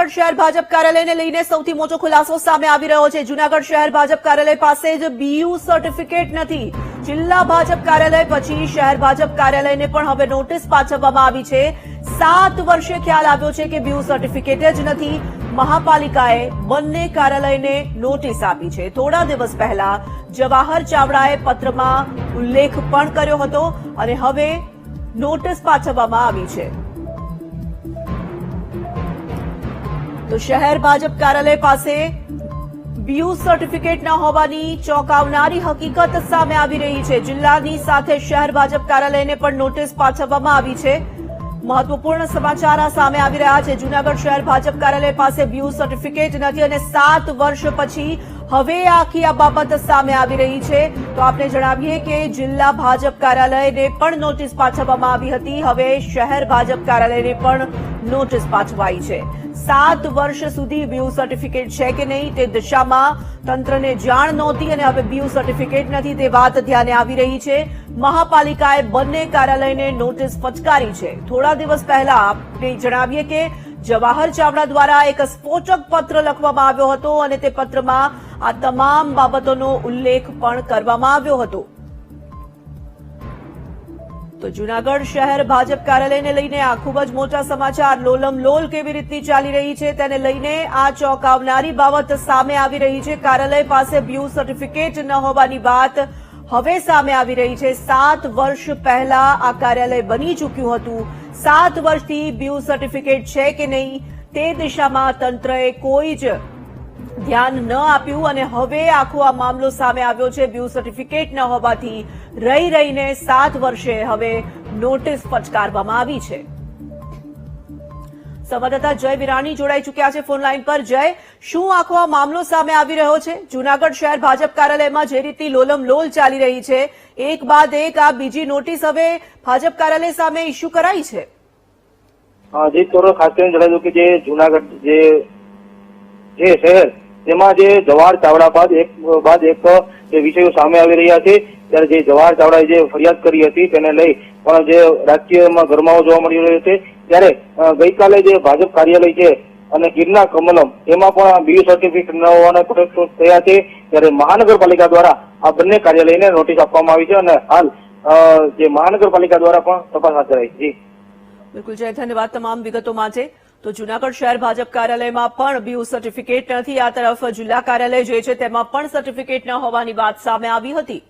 જૂનાગઢ શહેર ભાજપ કાર્યાલયને લઈને સૌથી મોટો ખુલાસો સામે આવી રહ્યો છે। જૂનાગઢ શહેર ભાજપ કાર્યાલય પાસે જ બીયુ સર્ટિફિકેટ નથી। જિલ્લા ભાજપ કાર્યાલય પછી શહેર ભાજપ કાર્યાલયને પણ હવે નોટિસ પાઠવવામાં આવી છે। 7 વર્ષે ખ્યાલ આવ્યો છે કે બીયુ સર્ટિફિકેટ જ નથી। મહાપાલિકાએ બંને કાર્યાલયને નોટિસ આપી છે। થોડા દિવસ પહેલા જવાહર ચાવડાએ પત્રમાં ઉલ્લેખ પણ કર્યો હતો અને હવે નોટિસ પાઠવવામાં આવી છે। તો શહેર ભાજપ કાર્યાલય પાસે બીયુ સર્ટિફિકેટ ન હોવાની ચોંકાવનારી હકીકત સામે આવી રહી છે। જિલ્લાની સાથે શહેર ભાજપ કાર્યાલયને પણ નોટિસ પાઠવવામાં આવી છે। મહત્વપૂર્ણ સમાચાર આ સામે આવી રહ્યા છે। જૂનાગઢ શહેર ભાજપ કાર્યાલય પાસે બીયુ સર્ટિફિકેટ નથી અને 7 વર્ષ પછી હવે આખી આ બાબત સામે આવી રહી છે। તો આપને જણાવીએ કે જિલ્લા ભાજપ કાર્યાલયને પણ નોટિસ પાઠવવામાં આવી હતી। હવે શહેર ભાજપ કાર્યાલયને પણ નોટિસ પાઠવાઈ છે। 7 વર્ષ સુધી બીયુ સર્ટિફિકેટ છે કે નહીં તે દિશામાં તંત્રને જાણ નહોતી અને હવે બીયુ સર્ટિફિકેટ નથી તે વાત ધ્યાને આવી રહી છે। મહાપાલિકાએ બંને કાર્યાલયને નોટિસ ફટકારી છે। થોડા દિવસ પહેલા આપણે જણાવીએ કે જવાહર ચાવડા દ્વારા એક સ્ફોટક પત્ર લખવામાં આવ્યો હતો અને તે પત્રમાં આ તમામ બાબતોનો ઉલ્લેખ પણ કરવામાં આવ્યો હતો। તો જૂનાગઢ શહેર ભાજપ કાર્યાલયને લઈને આ ખૂબ જ મોટા સમાચાર। લોલમ લોલ કેવી રીતની ચાલી રહી છે તેને લઈને આ ચોંકાવનારી બાબત સામે આવી રહી છે। કાર્યાલય પાસે બીયુ સર્ટિફિકેટ ન હોવાની વાત હવે સામે આવી રહી છે। 7 વર્ષ પહેલા આ કાર્યાલય બની ચૂક્યું હતું। 7 વર્ષથી બીયુ સર્ટિફિકેટ છે કે નહીં તે દિશામાં તંત્રએ કોઈ જ ધ્યાન ન આપ્યું અને હવે આખો આ મામલો સામે આવ્યો છે। બીયુ સર્ટિફિકેટ ન હોવાથી રહીને 7 વર્ષે હવે નોટિસ ફટકારવામાં આવી છે। સંવાદદાતા જય વિરાણી જોડાઈ ચૂક્યા છે ફોન લાઈન પર। જય, શું આખો આ મામલો સામે આવી રહ્યો છે? જૂનાગઢ શહેર ભાજપ કાર્યાલયમાં જે રીતની લોલમ લોલ ચાલી રહી છે એક બાદ એક આ બીજી નોટિસ હવે ભાજપ કાર્યાલય સામે ઇસ્યુ કરાઈ છે। જી ચોરો ખાસ કરીને જણાવ્યું કે જે જૂનાગઢ જે શહેર તેમાં જે જવાહર ચાવડા બાદ એક જે વિષયો સામે આવી રહ્યા છે। ત્યારે જે જવાહર ચાવડાએ જે ફરિયાદ કરી હતી તેને લઈ પણ જે રાજકીયમાં ગરમાવો જોવા મળી રહ્યો છે। ત્યારે ગઈકાલે જે ભાજપ કાર્યાલય છે અને ગિરનાર કમલમ એમાં પણ બીયુ સર્ટિફિકેટ ન હોવાના પ્રશ્નો થયા છે। ત્યારે મહાનગરપાલિકા દ્વારા આ બંને કાર્યાલયને નોટિસ આપવામાં આવી છે અને હાલ જે મહાનગરપાલિકા દ્વારા પણ તપાસ હાથ ધરાઈ છે। બિલકુલ જય, ધન્યવાદ તમામ વિગતો માટે। તો જૂનાગઢ શહેર ભાજપ કાર્યાલયમાં પણ બીયુ સર્ટિફિકેટ નથી। આ તરફ જિલ્લા કાર્યાલય જે છે તેમાં પણ સર્ટિફિકેટ ન હોવાની વાત સામે આવી હતી।